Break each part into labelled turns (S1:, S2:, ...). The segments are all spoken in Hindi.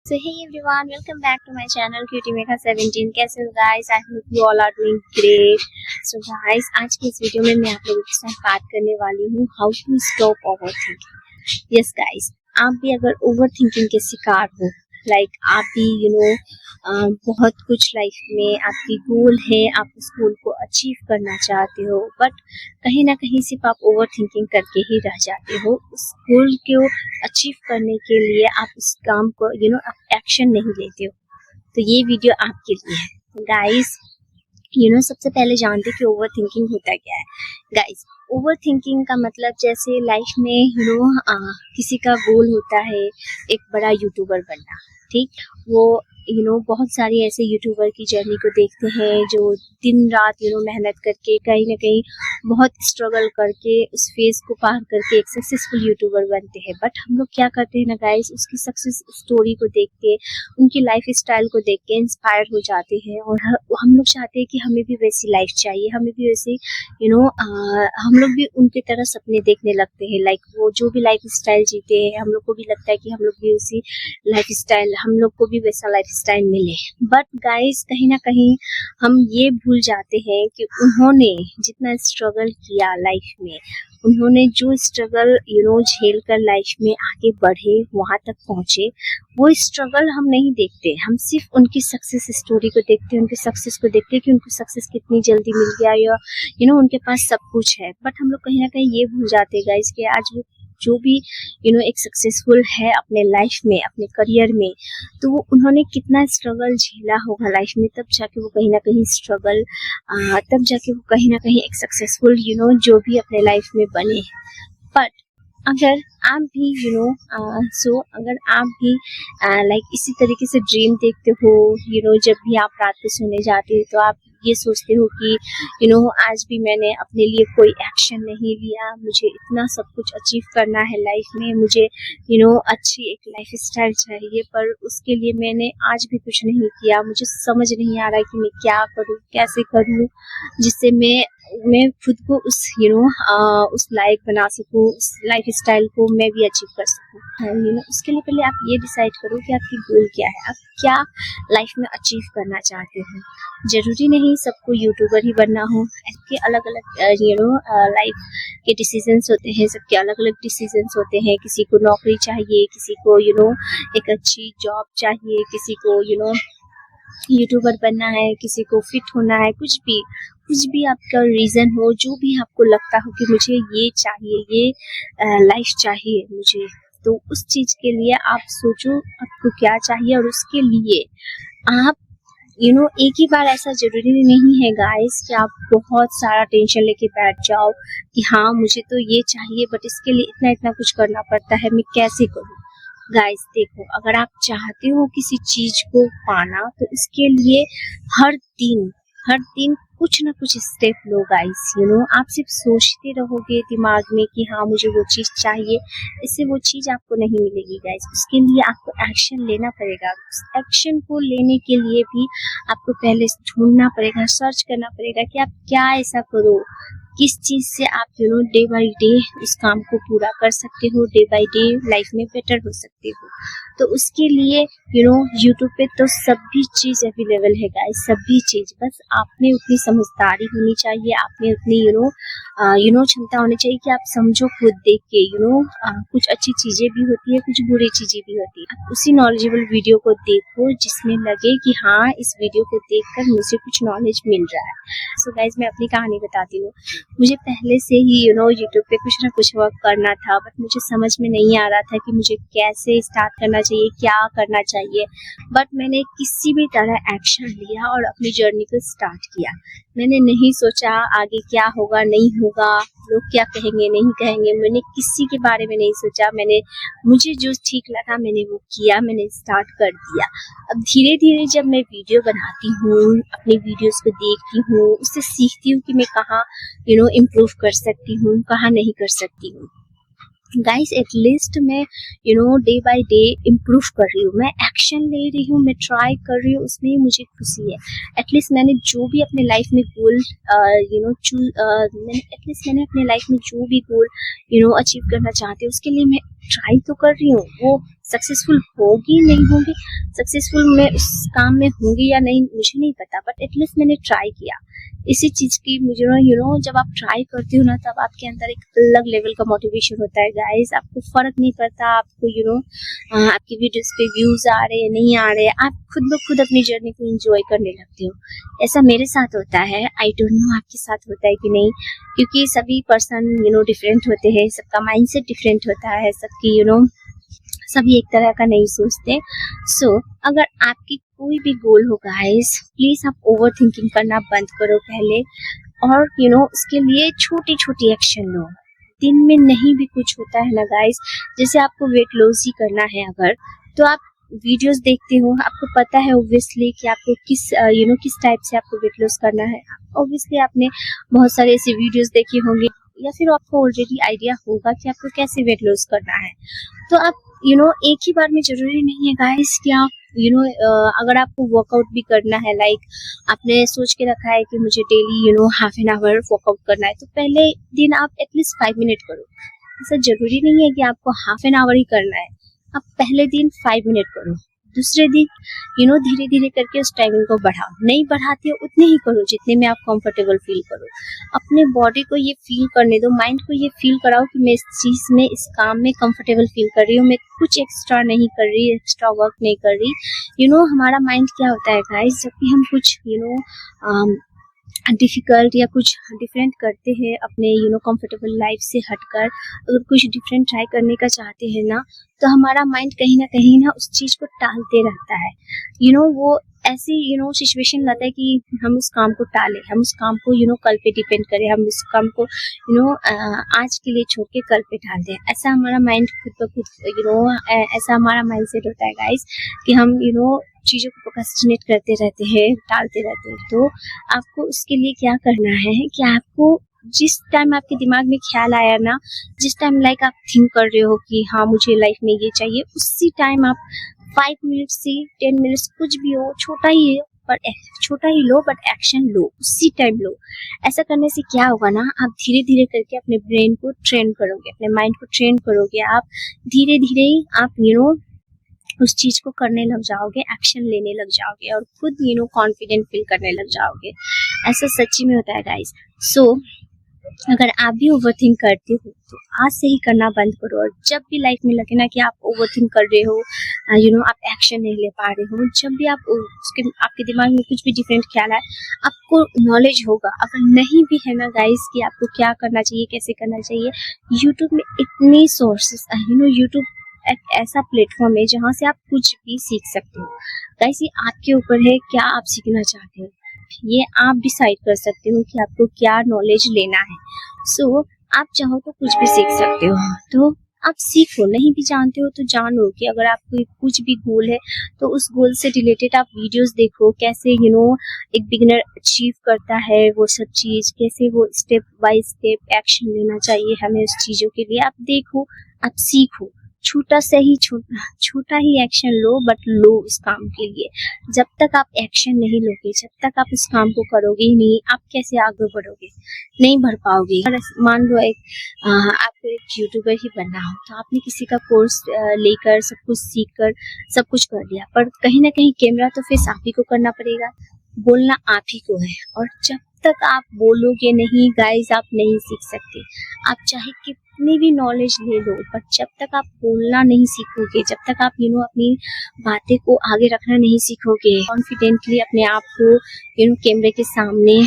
S1: So hey everyone, welcome back to my channel Cutie Mekha 17। कैसे हो guys? I hope you all are doing great। So guys, आज की इस वीडियो में मैं आप लोगों के साथ बात करने वाली हूँ how to stop overthinking। Yes guys, आप भी अगर ओवर थिंकिंग के शिकार हो, आप भी बहुत कुछ लाइफ में आपकी गोल है, आप उस गोल को अचीव करना चाहते हो, बट कहीं ना कहीं सिर्फ आप ओवर थिंकिंग करके ही रह जाते हो। उस गोल को अचीव करने के लिए आप उस काम को आप एक्शन नहीं लेते हो। तो ये वीडियो आपके लिए है गाइस। सबसे पहले जानते कि ओवर थिंकिंग होता क्या है गाइस। ओवर थिंकिंग का मतलब जैसे लाइफ में किसी का गोल होता है एक बड़ा यूट्यूबर बनना, ठीक। वो बहुत सारी ऐसे यूट्यूबर की जर्नी को देखते हैं जो दिन रात मेहनत करके कहीं ना कहीं बहुत स्ट्रगल करके उस फेज को पार करके एक सक्सेसफुल यूट्यूबर बनते हैं। बट हम लोग क्या करते हैं ना गाइस, उसकी सक्सेस स्टोरी को देख के, उनकी लाइफ स्टाइल को देख के इंस्पायर हो जाते हैं और हम लोग चाहते हैं कि हमें भी वैसी लाइफ चाहिए, हमें भी वैसे हम लोग भी उनकी तरह सपने देखने लगते हैं। वो जो भी लाइफ स्टाइल जीते हैं, हम लोग को भी लगता है कि हम लोग भी उसी लाइफ स्टाइल, हम लोग को भी वैसा लाइफ स्टाइल मिले। बट गाइस, कहीं ना कहीं हम ये भूल जाते हैं कि उन्होंने जितना स्ट्रगल किया लाइफ में, उन्होंने जो स्ट्रगल झेल कर लाइफ में आगे बढ़े, वहां तक पहुंचे, वो स्ट्रगल हम नहीं देखते। हम सिर्फ उनकी सक्सेस स्टोरी को देखते हैं, उनकी सक्सेस को देखते हैं कि उनको सक्सेस कितनी जल्दी मिल गया या उनके पास सब कुछ है। बट हम लोग कहीं ना कहीं ये भूल जाते हैं गाइस कि आज वो जो भी एक सक्सेसफुल है अपने लाइफ में, अपने करियर में, तो वो उन्होंने कितना स्ट्रगल झेला होगा लाइफ में, तब जाके वो कहीं ना कहीं तब जाके वो कहीं ना कहीं एक सक्सेसफुल जो भी अपने लाइफ में बने। बट अगर आप भी अगर आप भी इसी तरीके से ड्रीम देखते हो, जब भी आप रात को सोने जाते हो तो आप ये सोचते हो कि आज भी मैंने अपने लिए कोई एक्शन नहीं लिया, मुझे इतना सब कुछ अचीव करना है लाइफ में, मुझे अच्छी एक लाइफ स्टाइल चाहिए, पर उसके लिए मैंने आज भी कुछ नहीं किया। मुझे समझ नहीं आ रहा है कि मैं क्या करूं, कैसे करूं, जिससे मैं खुद को उस लायक बना सकूं, उस लाइफ स्टाइल को मैं भी अचीव कर सकूं। उसके लिए पहले आप ये डिसाइड करो कि आपकी गोल क्या है, आप क्या लाइफ में अचीव करना चाहते हो। जरूरी नहीं सबको यूट्यूबर ही बनना हो, सबके अलग अलग लाइफ के डिसीजंस होते हैं, सबके अलग अलग डिसीजंस होते हैं। किसी को नौकरी चाहिए, किसी को एक अच्छी जॉब चाहिए, किसी को यूट्यूबर बनना है, किसी को फिट होना है, कुछ भी आपका रीजन हो, जो भी आपको लगता हो कि मुझे ये चाहिए, ये लाइफ चाहिए मुझे, तो उस चीज के लिए आप सोचो आपको क्या चाहिए और उसके लिए आप एक ही बार, ऐसा जरूरी नहीं है गाइस कि आप बहुत सारा टेंशन लेके बैठ जाओ कि हाँ मुझे तो ये चाहिए बट इसके लिए इतना इतना कुछ करना पड़ता है, मैं कैसे करूँ। गाइस देखो, अगर आप चाहते हो किसी चीज को पाना तो इसके लिए हर दिन कुछ ना कुछ स्टेप लो गाइस। आप सिर्फ सोचते रहोगे दिमाग में कि हाँ मुझे वो चीज चाहिए, इससे वो चीज आपको नहीं मिलेगी गाइस। उसके लिए आपको एक्शन लेना पड़ेगा। उस एक्शन को लेने के लिए भी आपको पहले ढूंढना पड़ेगा, सर्च करना पड़ेगा कि आप क्या ऐसा करो, किस चीज से आप डे बाय डे उस काम को पूरा कर सकते हो, डे बाय डे लाइफ में बेटर हो सकते हो। तो उसके लिए यूट्यूब पे तो सभी चीज अवेलेबल है गाइस, सभी चीज। बस आप में उतनी समझदारी होनी चाहिए, आप में उतनी क्षमता होनी चाहिए कि आप समझो खुद देख के। कुछ अच्छी चीजें भी होती है, कुछ बुरी चीजें भी होती है। आप उसी नॉलेजेबल वीडियो को देखो जिसमें लगे कि हाँ इस वीडियो को देखकर मुझे कुछ नॉलेज मिल रहा है। सो गाइस, मैं अपनी कहानी बताती हूँ। मुझे पहले से ही यूट्यूब पे कुछ ना कुछ वर्क करना था, बट मुझे समझ में नहीं आ रहा था कि मुझे कैसे स्टार्ट करना चाहिए, क्या करना चाहिए। बट मैंने किसी भी तरह एक्शन लिया और अपनी जर्नी को स्टार्ट किया। मैंने नहीं सोचा आगे क्या होगा नहीं होगा, लोग क्या कहेंगे नहीं कहेंगे, मैंने किसी के बारे में नहीं सोचा। मुझे जो ठीक लगा मैंने वो किया, मैंने स्टार्ट कर दिया। अब धीरे धीरे जब मैं वीडियो बनाती हूँ, अपनी वीडियोस को देखती हूँ, उससे सीखती हूँ कि मैं कहाँ इम्प्रूव कर सकती हूँ, कहाँ नहीं कर सकती हूँ। गाइस, एटलीस्ट मैं डे बाय डे इम्प्रूव कर रही हूँ, मैं एक्शन ले रही हूँ, मैं ट्राई कर रही हूँ, उसमें मुझे खुशी है। एटलीस्ट मैंने जो भी अपने लाइफ में गोल मैंने अपने लाइफ में जो भी गोल अचीव करना चाहती हूँ उसके लिए मैं ट्राई तो कर रही हूँ। वो सक्सेसफुल होगी नहीं होगी, सक्सेसफुल मैं उस काम में होंगी या नहीं मुझे नहीं पता, बट एटलीस्ट मैंने ट्राई किया। इसी चीज की मुझे जब आप ट्राई करते हो ना तब आपके अंदर एक अलग लेवल का मोटिवेशन होता है गाइस। आपको फर्क नहीं पड़ता, आपको आपकी वीडियोस पे व्यूज आ रहे हैं नहीं आ रहे, आप खुद ब खुद अपनी जर्नी को एंजॉय करने लगते हो। ऐसा मेरे साथ होता है, आई डोंट नो आपके साथ होता है कि नहीं, क्योंकि सभी पर्सन डिफरेंट होते हैं, सबका माइंडसेट डिफरेंट होता है, सबकी सभी एक तरह का नहीं सोचते। सो अगर आपकी कोई भी गोल हो गाइस, प्लीज आप ओवर थिंकिंग करना बंद करो पहले, और उसके लिए छोटी छोटी एक्शन लो। दिन में नहीं भी कुछ होता है ना गाइस, जैसे आपको वेट लॉस ही करना है अगर, तो आप वीडियोस देखते हो, आपको पता है ऑब्वियसली कि आपको किस टाइप से आपको वेट लॉस करना है। ऑब्वियसली आपने बहुत सारे ऐसे वीडियोस देखे होंगे, या फिर आपको ऑलरेडी आइडिया होगा कि आपको कैसे वेट लॉस करना है। तो आप एक ही बार में जरूरी नहीं है गाइस कि आप अगर आपको वर्कआउट भी करना है, लाइक आपने सोच के रखा है कि मुझे daily half an hour workout करना है, तो पहले दिन आप एटलीस्ट 5 मिनट करो। ऐसा जरूरी नहीं है कि आपको हाफ एन आवर ही करना है, आप पहले दिन 5 मिनट करो, दूसरे दिन धीरे धीरे करके उस टाइमिंग को बढ़ाओ। नहीं बढ़ाते हो उतने ही करो जितने में आप कंफर्टेबल फील करो। अपने बॉडी को ये फील करने दो, माइंड को ये फील कराओ कि मैं इस चीज में, इस काम में कंफर्टेबल फील कर रही हूँ, मैं कुछ एक्स्ट्रा नहीं कर रही, एक्स्ट्रा वर्क नहीं कर रही। हमारा माइंड क्या होता है गाइस, जब भी हम कुछ डिफिकल्ट या कुछ डिफरेंट करते हैं अपने कंफर्टेबल लाइफ से हटकर, अगर कुछ डिफरेंट ट्राई करने का चाहते हैं ना, तो हमारा माइंड कहीं ना उस चीज को टालते रहता है। वो ऐसी सिचुएशन लाता है कि हम उस काम को टालें, हम उस काम को कल पे डिपेंड करें, हम उस काम को आज के लिए छोड़ के कल पे डाल दें। ऐसा हमारा माइंड खुद ब खुद ऐसा हमारा माइंड सेट होता है गाइस कि हम चीजों को प्रोक्रेस्टिनेट करते रहते हैं, टालते रहते हैं। तो आपको उसके लिए क्या करना है कि आपको जिस टाइम आपके दिमाग में ख्याल आया ना, जिस टाइम लाइक आप थिंक कर रहे हो कि हाँ मुझे लाइफ में ये चाहिए, उसी टाइम आप 5 मिनट से 10 मिनट्स कुछ भी हो, छोटा ही लो बट एक्शन लो, उसी टाइम लो। ऐसा करने से क्या होगा ना, आप धीरे धीरे करके अपने ब्रेन को ट्रेन करोगे, अपने माइंड को ट्रेन करोगे, आप धीरे धीरे आप उस चीज को करने लग जाओगे, एक्शन लेने लग जाओगे, और खुद कॉन्फिडेंट फील करने लग जाओगे। ऐसा सच्ची में होता है गाइस। सो अगर आप भी ओवरथिंक करते हो तो आज से ही करना बंद करो, और जब भी लाइफ में लगे ना कि आप ओवरथिंक कर रहे हो, आप एक्शन नहीं ले पा रहे हो, जब भी आप आपके दिमाग में कुछ भी डिफरेंट ख्याल आए, आपको नॉलेज होगा। अगर नहीं भी है ना गाइस कि आपको क्या करना चाहिए, कैसे करना चाहिए, यूट्यूब में इतनी सोर्सेस यूट्यूब एक ऐसा प्लेटफॉर्म है जहाँ से आप कुछ भी सीख सकते हो। गाइस ये आपके ऊपर है, क्या आप सीखना चाहते हो, ये आप डिसाइड कर सकते हो कि आपको क्या नॉलेज लेना है। सो आप चाहो तो कुछ भी सीख सकते हो, तो आप सीखो। नहीं भी जानते हो तो जानो कि अगर आपको कुछ भी गोल है तो उस गोल से रिलेटेड आप वीडियोस देखो, कैसे एक बिगिनर अचीव करता है वो सब चीज, कैसे वो स्टेप बाय स्टेप एक्शन लेना चाहिए हमें उस चीजों के लिए। आप देखो, आप सीखो, छोटा ही एक्शन लो, बट लो उस काम के लिए। जब तक आप एक्शन नहीं लोगे, जब तक आप उस काम को करोगे ही नहीं, आप कैसे आगे बढ़ोगे, नहीं बढ़ पाओगे। अगर मान लो आपको एक यूट्यूबर ही बनना हो, तो आपने किसी का कोर्स लेकर सब कुछ सीख कर सब कुछ कर लिया, पर कहीं ना कहीं कैमरा तो फेस आप ही को करना पड़ेगा, बोलना आप ही को है। और जब तक आप बोलोगे नहीं गाइस, आप नहीं सीख सकते। आप चाहे कितनी भी नॉलेज ले लो, पर जब तक आप बोलना नहीं सीखोगे, जब तक आप अपनी बातें को आगे रखना नहीं सीखोगे, कॉन्फिडेंटली अपने आप को कैमरे के सामने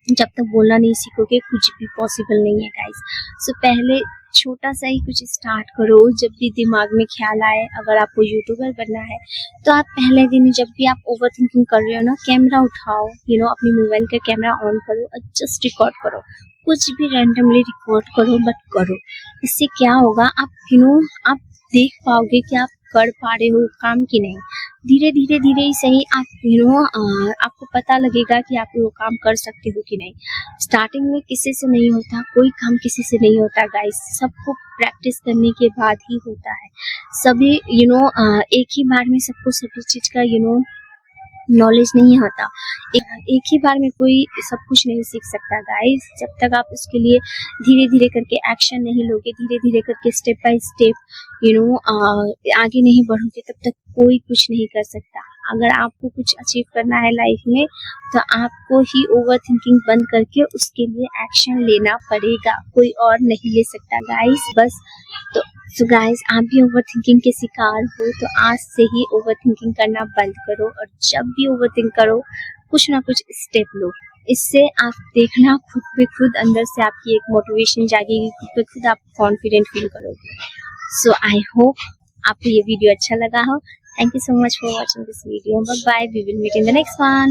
S1: जब तक बोलना नहीं सीखोगे, कुछ भी पॉसिबल नहीं है गाइस। सो पहले छोटा सा ही कुछ स्टार्ट करो। जब भी दिमाग में ख्याल आए, अगर आपको यूट्यूबर बनना है तो आप पहले दिन जब भी आप ओवर थिंकिंग कर रहे हो ना, कैमरा उठाओ, अपनी मोबाइल का कैमरा ऑन करो और जस्ट रिकॉर्ड करो, कुछ भी रैंडमली रिकॉर्ड करो, बट करो। इससे क्या होगा, आप देख पाओगे कि आप कर पा रहे हो काम की नहीं। धीरे धीरे ही सही आप आपको पता लगेगा कि आप वो काम कर सकते हो कि नहीं। स्टार्टिंग में किसी से नहीं होता, कोई काम किसी से नहीं होता गाइस, सबको प्रैक्टिस करने के बाद ही होता है। सभी एक ही बार में सबको सभी चीज का नॉलेज नहीं आता, एक ही बार में कोई सब कुछ नहीं सीख सकता गाइस। जब तक आप उसके लिए धीरे धीरे करके एक्शन नहीं लोगे, धीरे धीरे करके स्टेप बाय स्टेप आगे नहीं बढ़ोगे तब तक कोई कुछ नहीं कर सकता। अगर आपको कुछ अचीव करना है लाइफ में तो आपको ही ओवर थिंकिंग बंद करके उसके लिए एक्शन लेना पड़ेगा, कोई और नहीं ले सकता गाइस। बस तो गाइस, आप भी ओवर थिंकिंग के शिकार हो तो आज से ही ओवर थिंकिंग करना बंद करो, और जब भी ओवर थिंक करो कुछ ना कुछ स्टेप लो। इससे आप देखना खुद पे खुद अंदर से आपकी एक मोटिवेशन जागेगी, खुद पे खुद आप कॉन्फिडेंट फील करोगे। सो आई होप आपको ये वीडियो अच्छा लगा हो। Thank you so much for watching this video. Bye bye. We will meet in the next one.